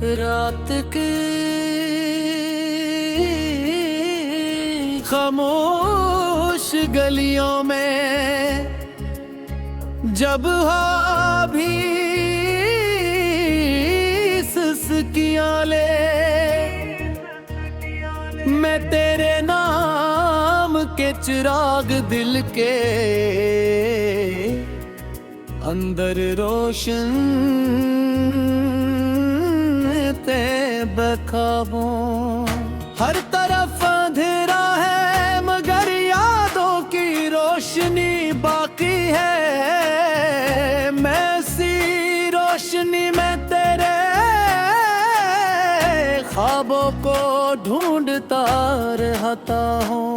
रात की खामोश गलियों में जब हो भी सिसकियां ले, मैं तेरे नाम के चिराग दिल के अंदर रोशन ते बखाबों। हर तरफ अंधेरा है मगर यादों की रोशनी बाकी है। मैं सी रोशनी में तेरे ख्वाबों को ढूंढता रहता हूँ।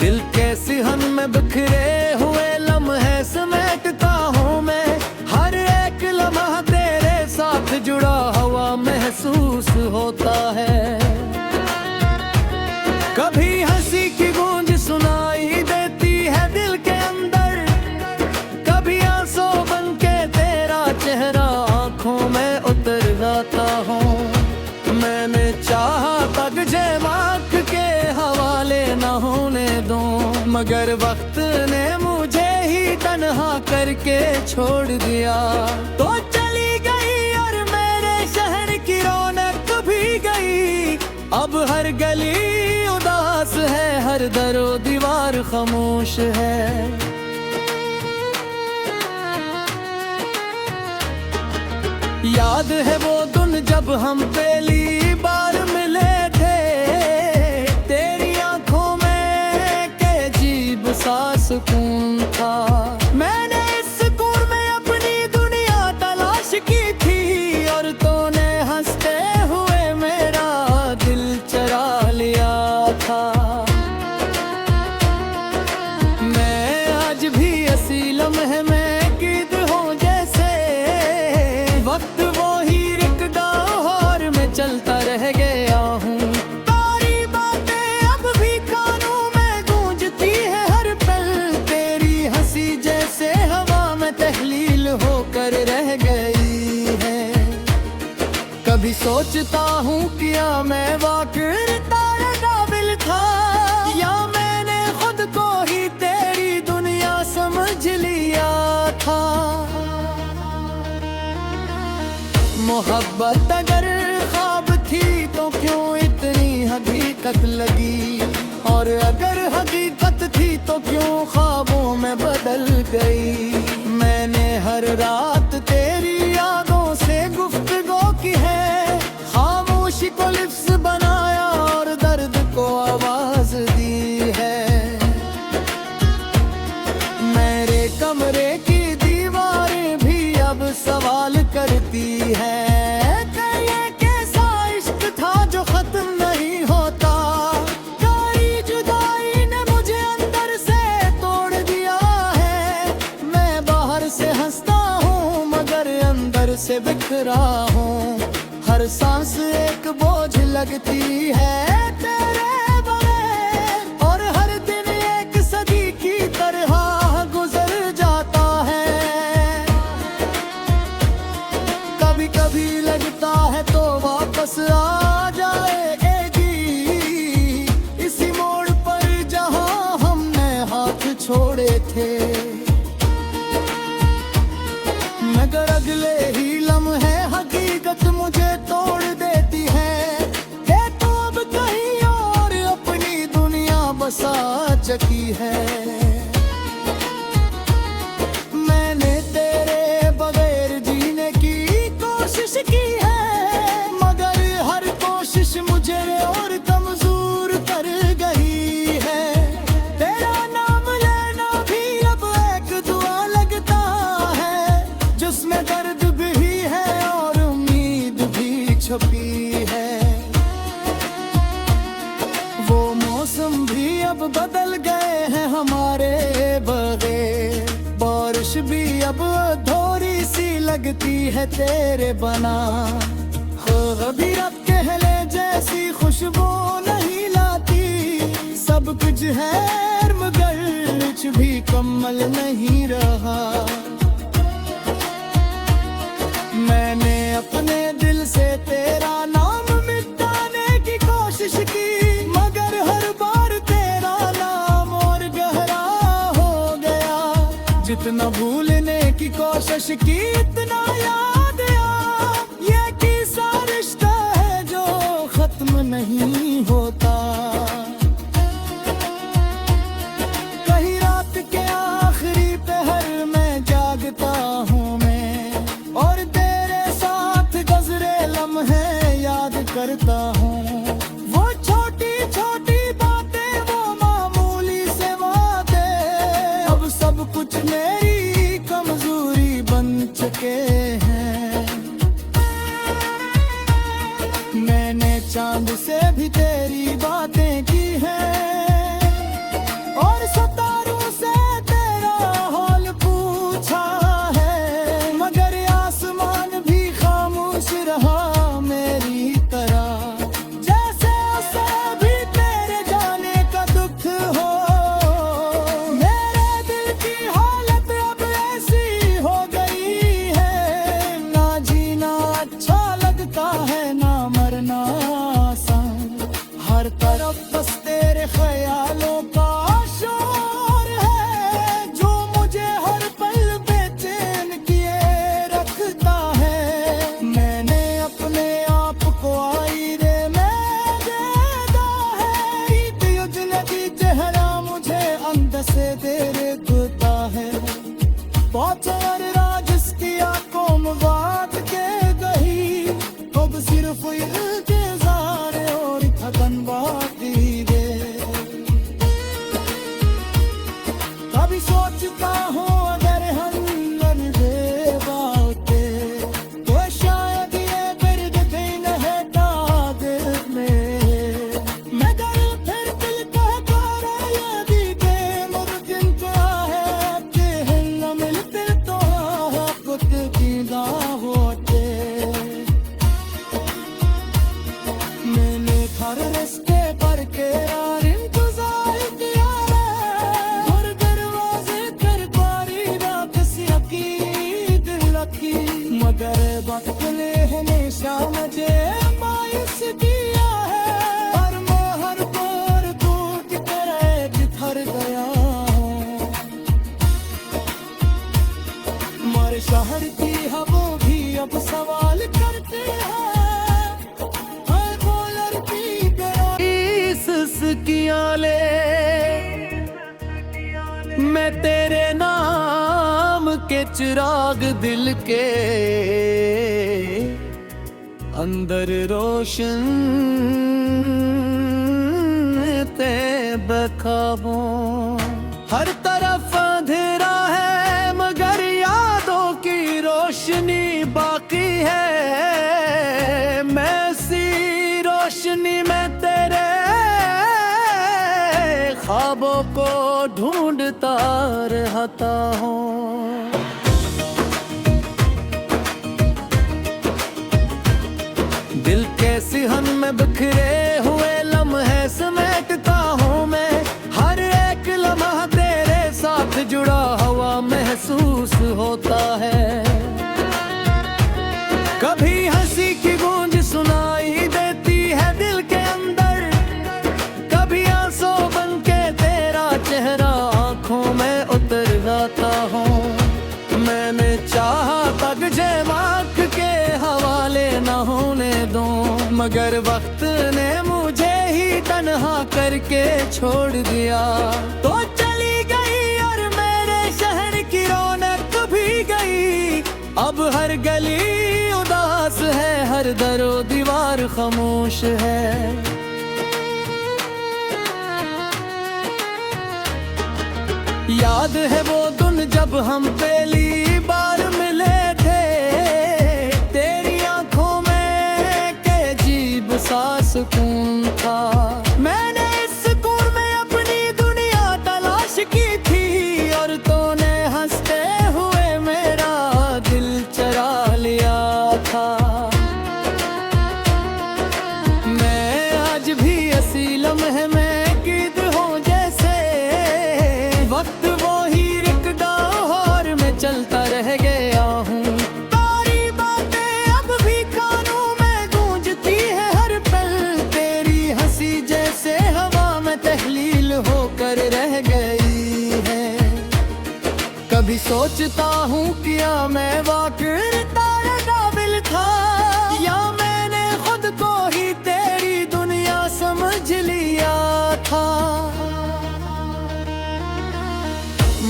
दिल के सिहन में बिखरे हुए लम्हे समेटता हूँ मैं। हर एक लम्हा तेरे साथ जुड़ा हुआ महसूस होता है। कभी हंसी की गूंज सुनाई देती है दिल के अंदर, कभी आंसू बन के तेरा चेहरा आंखों में उतर जाता हूँ। मैंने चाहा तुझे आँख के हवाले न होने दूं, मगर वक्त ने मुझे ही तन्हा करके छोड़ दिया। तो चली गई और मेरे शहर की रौनक भी गई। अब हर गली उदास है, हर दरो दीवार खामोश है। याद है वो दिन जब हम पहली बार मिले थे। तेरी आंखों में के अजीब सा सुकून था। मैंने इस सुकून में अपनी दुनिया तलाश की थी और तूने हंसते हुए मेरा दिल चरा लिया था। मैं आज भी इसी लम्हे में कीद हूँ जैसे वक्त वो ही रिकदा और मैं चलता रह गया हूँ। तारी बातें अब भी कानों में गूंजती है हर पल। तेरी हंसी जैसे हवा में तहलील होकर रह गई है। कभी सोचता हूँ क्या मैं वाकई तारे काबिल था, या मैंने खुद को ही तेरी दुनिया समझ लिया था। मोहब्बत अगर ख्वाब थी तो क्यों इतनी हकीकत लगी, और अगर हकीकत थी तो क्यों ख्वाबों में बदल गई। मैंने हर रात तेरी यादों से गुफ्तगू की है, खामोशी को लिफ्स बनाया और दर्द को आवाज दी है। मेरे कमरे की दीवारें भी अब सवाल करती है कि ये कैसा इश्क था जो खत्म नहीं होता। कारी जुदाई ने मुझे अंदर से तोड़ दिया है। मैं बाहर से हंसता हूँ मगर अंदर से बिखरा हूँ। हर सांस एक बोझ लगती है तेरे बगैर, और हर दिन एक सदी की तरह गुजर जाता है। कभी कभी लगता है तो वापस आ जाएगी इसी मोड़ पर जहां हमने हाथ छोड़े थे। मगर अगले ही लम्हे हकीकत मुझे तोड़ देती है कि तू अब कहीं और अपनी दुनिया बसा चुकी है। मैंने तेरे बगैर जीने की कोशिश की है, मगर हर कोशिश मुझे और कमजोर कर गई है। तेरा नाम लेना भी अब एक दुआ लगता है, जिसमें दर्द भी है और उम्मीद भी छुपी है। वो मौसम भी अब बदल गए हैं हमारे बगैर, बारिश भी अब अधूरी सी लगती है तेरे बना। हो अभी रब कहले जैसी खुशबू नहीं लाती, सब सब कुछ है मगर कुछ भी कम्मल नहीं रहा। मैंने अपने दिल से तेरा नाम मिटाने की कोशिश की, मगर हर बार तेरा नाम और गहरा हो गया। जितना भूलने की कोशिश की इतना याद आया। ये किस्सा रिश्ता है जो खत्म नहीं होता। कहीं रात के आखिरी पहर में जागता हूँ मैं, और तेरे साथ गुज़रे लम्हे याद करता हूँ। वो छोटी छोटी बातें, वो मामूली से बातें, अब सब कुछ मेरी कमजोरी बन चुके हैं। मैंने चांद से भी तेरी बातें की हैं, और सितारों से तेरा हाल पूछा है, मगर आसमान भी खामोश रहा मेरी तरह। जैसे उसे भी तेरे जाने का दुख हो। मेरे दिल की हालत अब ऐसी हो गई है, ना जीना अच्छा लगता है ना मरना आसान। हर तरफ बस तेरे ख्यालों का शोर है, जो मुझे हर पल बेचैन किए रखता है। मैंने अपने आप को आईने में देखा है, ईद उजलती चेहरा मुझे अंदर से देखता है। बहुत राज इसकी आंखों में बात के गई, अब सिर्फ इंतजार और थकन बाकी दे। कभी सोचता हूँ अगर हम न दे बातें, तो शायद ये दर्द भी न रहता दिल में। मगर फिर दिल कहता रहे यदि के मुमकिन क्या है कि हम न मिलते तो खुद की ना होते। मैंने हर रास्ते पर के यार इंतजार किया है, और दरवाजे कर बारी रात से अकीद लगी, मगर वक्त ने हमेशा मुझे मायूस किया है। और मैं हर बार टूट कर बिखर गया हूँ। मर शहर की हवा भी अब सवाल करते हैं, किया ले मैं तेरे नाम के चिराग दिल के अंदर रोशन ते बखाबों। हर तरफ अंधेरा है मगर यादों की रोशनी बाकी है। मैं सी रोशनी में तेरे ख्वाबों को ढूंढता रहता हूँ। दिल के सिहन में बिखरे हुए लम्हे समेटता हूँ मैं, हर एक लम्हा तेरे साथ जुड़ा हुआ महसूस होता है। कभी हंसी की गूंज सुनाई देती है दिल के अंदर, कभी आंसू बन के तेरा चेहरा आंखों में उतर जाता हूँ। मैंने चाहा तुझे आँख के हवाले न होने दूं, मगर वक्त ने मुझे ही तन्हा करके छोड़ दिया। तो चली गई और मेरे शहर की रौनक भी गई, अब हर गली उदास है, हर दरो दीवार खामोश है। याद है वो दिन जब हम पहली बार मिले थे, तेरी आंखों में के अजीब सा सुकून था। मैंने इस सुकून में अपनी दुनिया तलाश की थी, और तूने हंसते हुए मेरा दिल चरा लिया था। मैं आज भी इसी लम्हे में कीद हूँ कभी सोचता हूँ क्या मैं वाकई तारे काबिल था, या मैंने खुद को ही तेरी दुनिया समझ लिया था।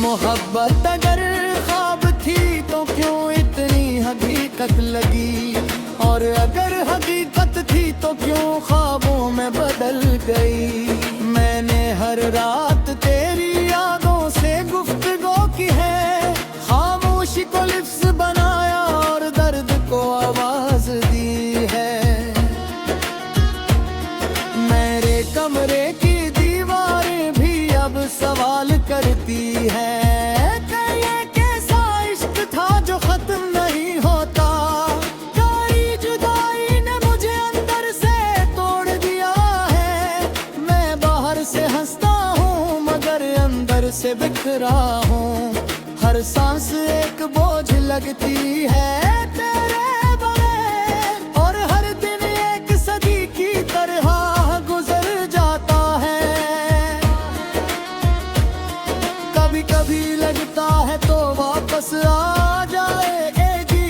मोहब्बत अगर ख्वाब थी तो क्यों इतनी हकीकत लगी, और अगर हकीकत थी तो क्यों ख्वाबों में बदल गई। मैंने हर रात तेरी यादों से गुफ्तगू की है, खामोशी को लिफ्स बनाया और दर्द को आवाज दी है। मेरे कमरे की दीवारें भी अब सवाल करती है, ये कैसा इश्क था जो खत्म नहीं होता। कई जुदाई ने मुझे अंदर से तोड़ दिया है, मैं बाहर से हंसता हूँ मगर अंदर से बिखरा हूँ। हर सांस एक बोझ लगती है तेरे बगैर, और हर दिन एक सदी की तरह गुजर जाता है। कभी कभी लगता है तो वापस आ जाएगी,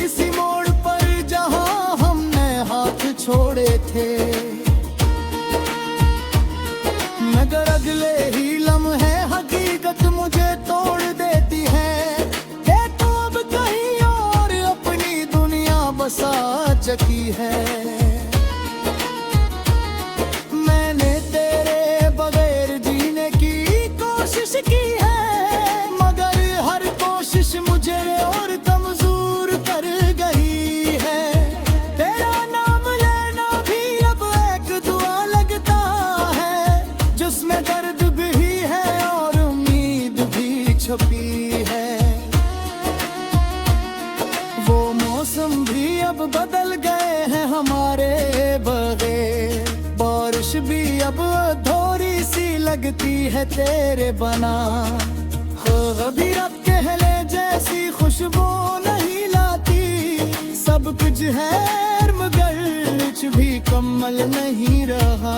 इसी मोड़ पर जहां हमने हाथ छोड़े थे। मगर अगले ही लम्हे हकीकत मुझे तोड़ देती है, कि तू अब कहीं और अपनी दुनिया बसा चुकी है। मैंने तेरे बगैर जीने की कोशिश की है, मगर हर कोशिश मुझे और कमजोर कर गई है। तेरा नाम लेना भी अब एक दुआ लगता है, जिसमें दर्द भी है और उम्मीद भी छुपी है। वो मौसम भी अब बदल गए हैं हमारे बगैर, बारिश भी अब अधूरी सी लगती है तेरे बना। अभी रब कहले जैसी खुशबू नहीं लाती, सब कुछ है मगर कुछ भी कम्मल नहीं रहा।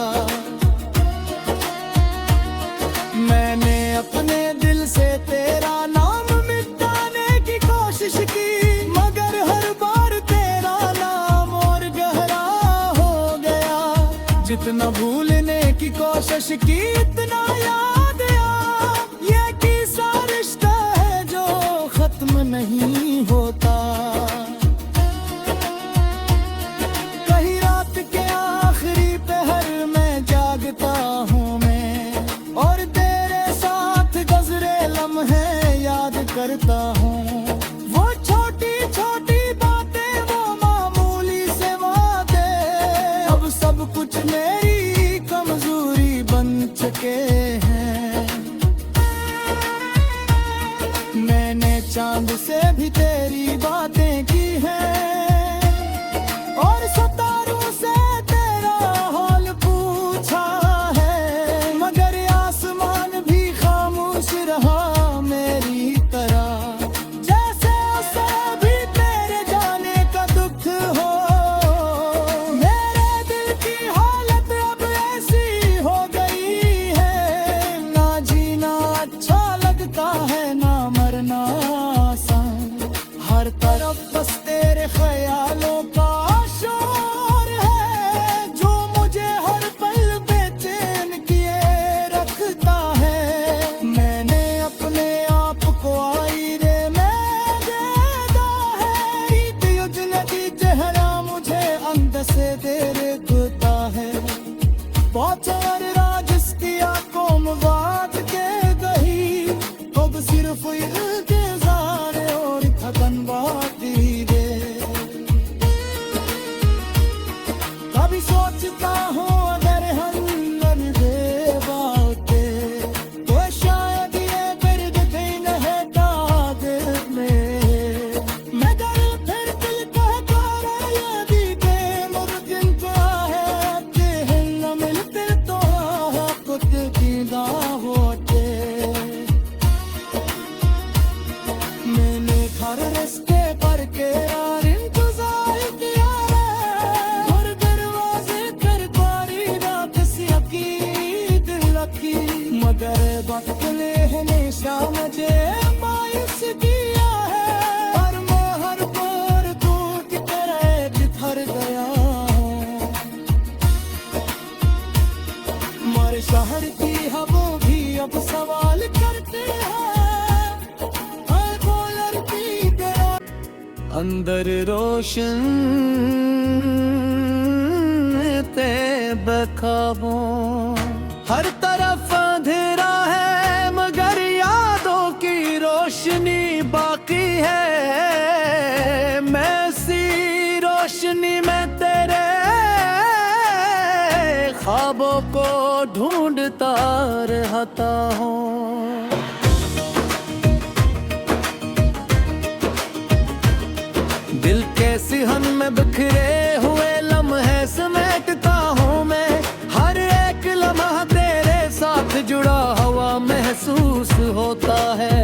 मैंने अपने दिल से तेरा नाम मिटाने की कोशिश की, मगर हर बार तेरा नाम और गहरा हो गया। जितना भूलने की कोशिश की इतना याद आया, ये किसा रिश्ता है जो खत्म नहीं होता। कहीं रात के आखिरी पहर में जागता हूँ मैं, और तेरे साथ गुज़रे लम्हे याद करता हूँ। वो छोटी छोटी बातें, वो मामूली से वादे, अब सब कुछ मेरी कमजोरी बन चुके हैं। मैंने चांद से भी तेरी बातें की हैं, और सितारों से तेरा हाल पूछा है, मगर आसमान भी खामोश रहा मेरी तरह। जैसे उसे भी तेरे जाने का दुख हो, मेरे दिल की हालत अब ऐसी हो गई है। ना जीना अच्छा लगता है ना मरना आसान, हर तरफ बस तेरे ख्यालों का शोर है, जो मुझे हर पल बेचैन किए रखता है। मैंने अपने आप को आईने में देखा है, युजनदी चेहरा मुझे अंदर से देखता है। बहुत राज इसकी आंखों में बात के गई, अब सिर्फ इंतजार और थकन बाकी दे। कभी सोचता हूँ अगर हम न दे बातें, तो शायद ये दर्द कहीं न रहता दिल में। मगर फिर दिल कहता है यदि के मुमकिन तो है कि न मिलते तो कुछ दीदा होते। मैंने हर रास्ते पर केरा इंतजार किया है, और दरवाजे कर पारी रात से अकीद लगी, मगर वक्त ने हमेशा मुझे अंदर रोशन ते बखाबों। हर तरफ अंधेरा है मगर यादों की रोशनी बाकी है। मैं सी रोशनी में तेरे ख्वाबों को ढूंढता रहता हूँ। दिल के सिहन में बिखरे हुए लम्हे समेटता हूँ मैं। हर एक लम्हा तेरे साथ जुड़ा हुआ महसूस होता है।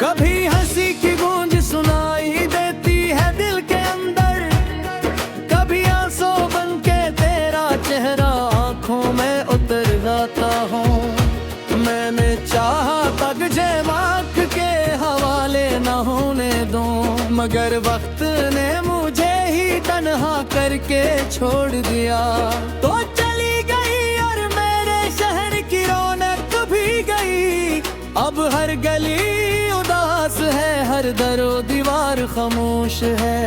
कभी हंसी की गूंज सुनाई देती है दिल के अंदर, कभी आंसू बन के तेरा चेहरा आंखों में उतर जाता हूँ। मैंने चाहा तुझे आँख के हवाले न होने दूं, मगर वक्त ने मुझे ही तन्हा करके छोड़ दिया। तो चली गई और मेरे शहर की रौनक भी गई। अब हर गली उदास है, हर दरो दीवार खामोश है।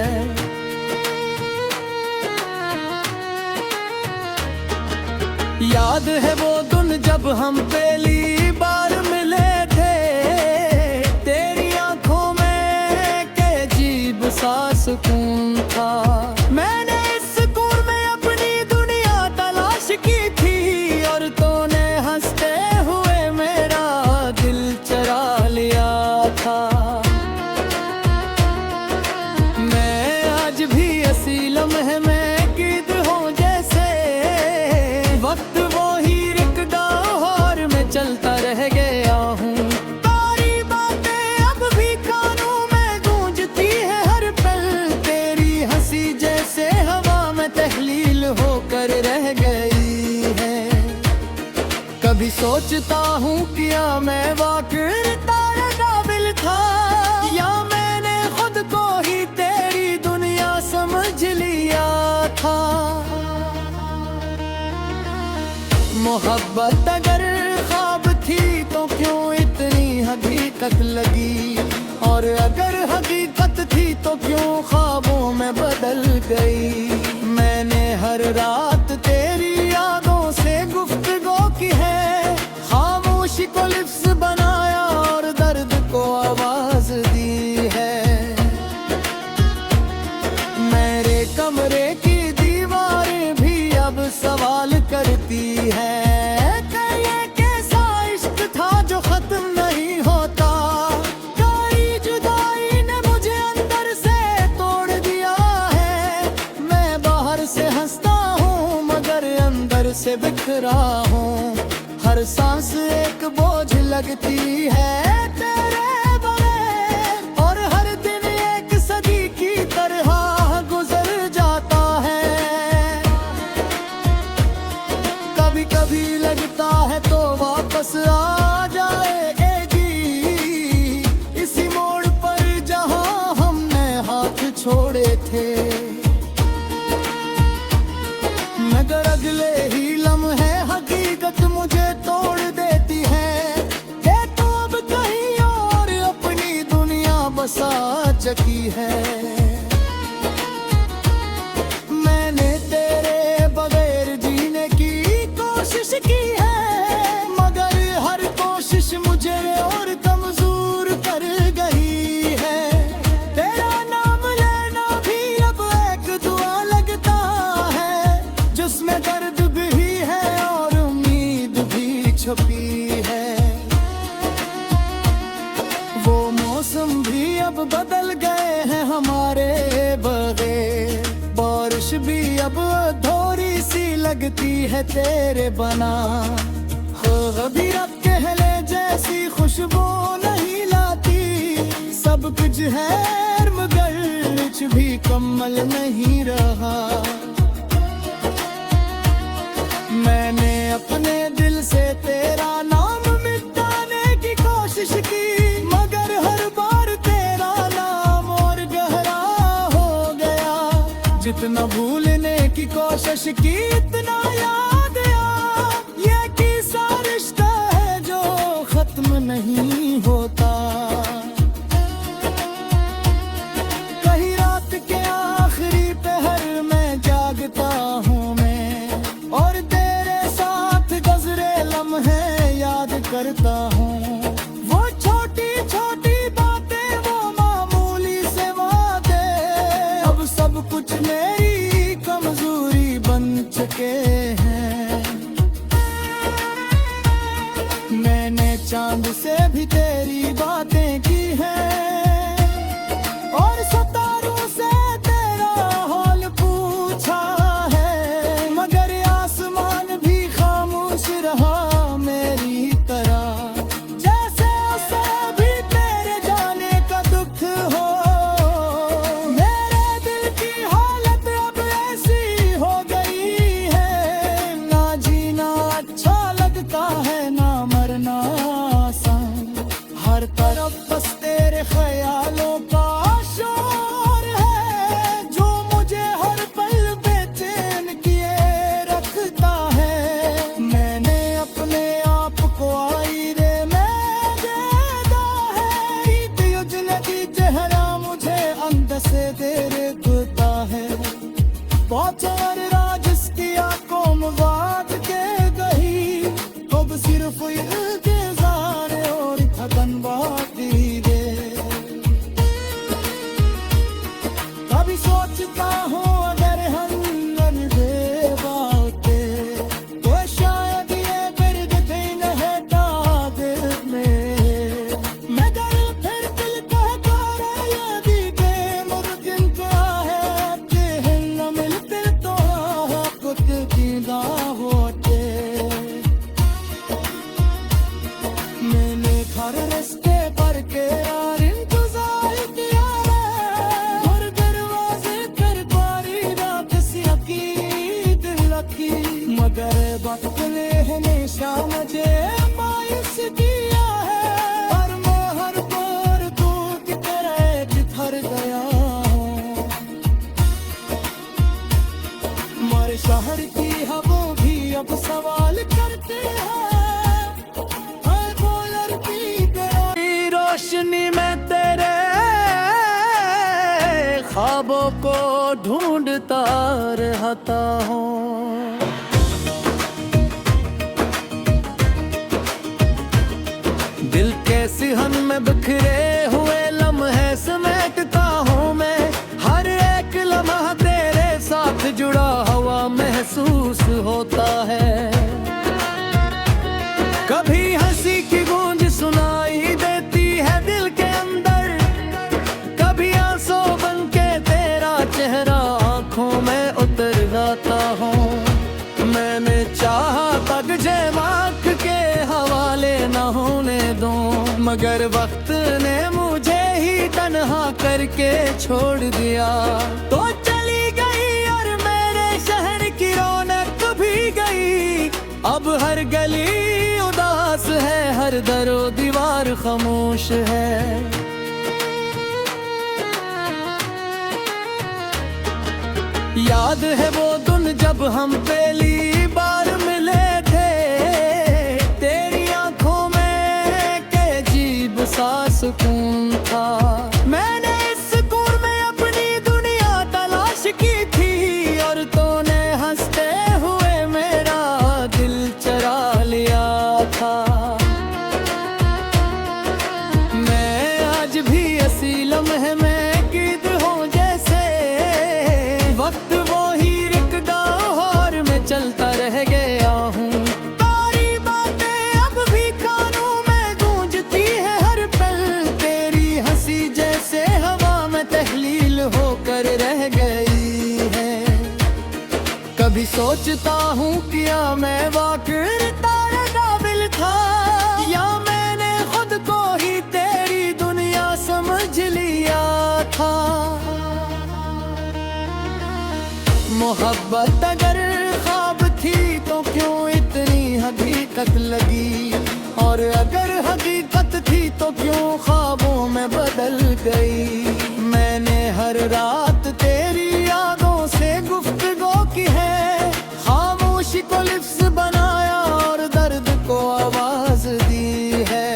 याद है वो दिन जब हम पहली बार मिले थे। तेरी आंखों में के अजीब सा सुकून था। मैंने इस सुकून में अपनी दुनिया तलाश की थी और तूने हंसते हुए मेरा दिल चरा लिया था। मैं आज भी इसी लम्हे में कीद हूँ जैसे वक्त वो ही रिकदा और मैं चलता रह गया हूँ। तारी बातें अब भी कानों में गूंजती है हर पल। तेरी हंसी जैसे हवा में तहलील होकर रह गई है। कभी सोचता हूँ क्या मैं वाकई तारे काबिल था, या मैंने खुद को ही तेरी दुनिया समझ लिया था। मोहब्बत अगर ख्वाब थी तो क्यों इतनी हकीकत लगी, और अगर हकीकत थी तो क्यों ख्वाबों में बदल गई। मैंने हर रात तेरी यादों से गुफ्तगू की है, खामोशी को लिफ्स बनाया और दर्द को आवाज दी है। मेरे कमरे की दीवारें भी अब सवाल करती है कि ये कैसा इश्क था जो खत्म नहीं होता। कोई जुदाई ने मुझे अंदर से तोड़ दिया है। मैं बाहर से हंसता हूँ मगर अंदर से बिखरा हूँ। हर सांस एक बोझ लगती है तेरे बगैर, और हर दिन एक सदी की तरह गुजर जाता है। कभी कभी लगता है तो वापस आ जाएगी इसी मोड़ पर जहां हमने हाथ छोड़े थे। मगर अगले ही लम्हे हकीकत मुझे तोड़ देती है कि तू अब कहीं और अपनी दुनिया बसा चुकी है। मैंने तेरे बगैर जीने की कोशिश की है, मगर हर कोशिश मुझे और कमजोर कर गई है। तेरा नाम लेना भी अब एक दुआ लगता है, जिसमें दर्द भी है और उम्मीद भी छुपी है। वो मौसम भी अब बदल गए हैं हमारे बगैर, बारिश भी अब अधूरी सी लगती है तेरे बना। कभी रब कहले जैसी खुशबू नहीं लाती। सब कुछ है मगर कुछ भी कम्मल नहीं रहा। मैंने अपने दिल से तेरा नाम मिटाने की कोशिश की, मगर हर बार तेरा नाम और गहरा हो गया। जितना भूलने की कोशिश की इतना याद आया। ये किसा रिश्ता है जो खत्म नहीं होता। भी तेरी बातें की हैं और सितारों से तेरा हाल पूछा है, मगर आसमान भी खामोश रहा मेरी तरह, जैसे उसे भी तेरे जाने का दुख हो। मेरे दिल की हालत अब ऐसी हो गई है, ना जीना अच्छा लगता है ना मरना आसान, हर तरफ बस तेरे ख्यालों का शोर है जो मुझे हर पल बेचैन किए रखता है। मैंने अपने आप को आईने में देखा है, ईद युजनदी चेहरा मुझे अंदर से देखता है, पहुंचर राज जिसकी आंखों में बात के गई, अब सिर्फ इंतजार और थकन बाकी दे। कभी सोचता हूँ अगर हम दे बाते तो शायद ये दर्द दिन है दिल में, मगर फिर दिल कहता है यदि के मुमकिन क्या है कि न मिलते तो कुछ दीदा होते। मैंने हर रास्ते पर केरार इंतजार किया है, हर दरवाजे पर बारी रात सी अकीद लगी, मगर वक्त ने हमेशा मुझे मायूस किया है, और मैं हर बार तू की तरह बिखर गया हूँ। हमारे शहर की हवा भी अब सवाल करते हैं, हर बोलर की तेरी रोशनी में तेरे ख्वाबों को ढूंढता रहता हूँ। दिल के सिहन में बिखरे हुए लम्हे समेटता हूँ मैं, हर एक लम्हा तेरे साथ जुड़ा हुआ महसूस होता है। कभी हंसी की गूंज सुनाई देती है दिल के अंदर, कभी आंसू बन के तेरा चेहरा आंखों में उतर जाता हूँ। मैंने चाहा तुझे आँख के हवाले न होने दूं, मगर वक्त ने मुझे ही तन्हा करके छोड़ दिया, तो चली गई और मेरे शहर की रौनक भी गई। अब हर गली उदास है, हर दरो दीवार खामोश है। याद है वो दिन जब हम पहली बार मिले थे, तेरी आंखों में के अजीब सा सुकून था। मैंने इस सुकून में अपनी दुनिया तलाश की थी, और तूने हंसते हुए मेरा दिल चरा लिया था। मैं आज भी इसी लम्हे में कीद हूँ जैसे, वक्त वो ही रिकदा और मैं चलता रह गया हूँ। तारी बातें अब भी कानों में गूंजती है हर पल, तेरी हंसी जैसे हवा में तहलील होकर रह गई है। कभी सोचता हूँ क्या मैं वाकई तारे काबिल था, या मैंने खुद को ही तेरी दुनिया समझ लिया था। मोहब्बत अगर ख्वाब थी तो क्यों इतनी हकीकत लगी, और अगर हकीकत थी तो क्यों ख्वाबों में बदल गई। मैंने हर रात तेरी यादों से गुफ्तगू की है, खामोशी को लिफ्ज़ बनाया और दर्द को आवाज दी है।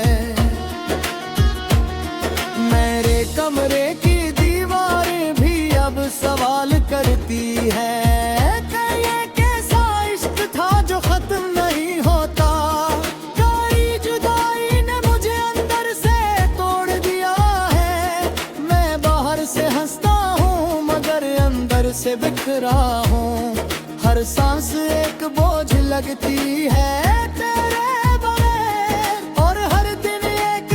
मेरे कमरे की दीवारें भी अब सवाल करती है, ये कैसा इश्क था जो खत्म नहीं होता। कारी जुदाई ने मुझे अंदर से तोड़ दिया है, मैं बाहर से हंसता हूँ मगर अंदर से बिखरा हूँ। हर सांस एक बोझ लगती है तेरे बगैर, और हर दिन एक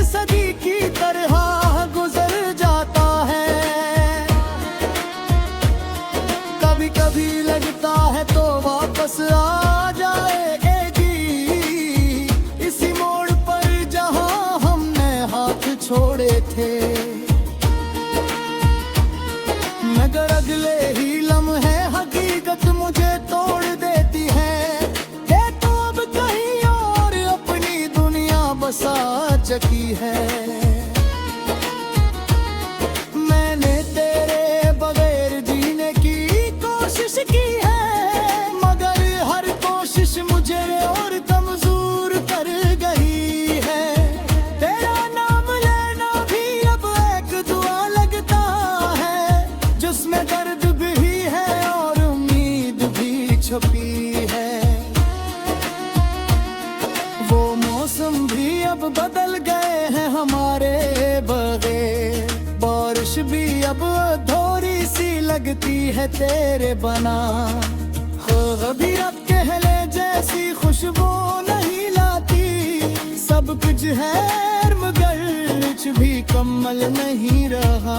छोड़े थे, मगर अगले ही लम्हे हकीकत मुझे तोड़ देती है। ये तो अब कहीं और अपनी दुनिया बसा चुकी है। मैंने तेरे बगैर जीने की कोशिश की है, मगर हर कोशिश मुझे और कमजोर कर गई है। तेरा नाम लेना भी अब एक दुआ लगता है, जिसमें दर्द भी है और उम्मीद भी छुपी है। वो मौसम भी अब बदल गए हैं हमारे बगैर, बारिश भी अब अधूरी सी लगती है तेरे बना। अभी अब कहले जैसी खुशबू नहीं लाती, सब कुछ है मगर कुछ भी कम्मल नहीं रहा।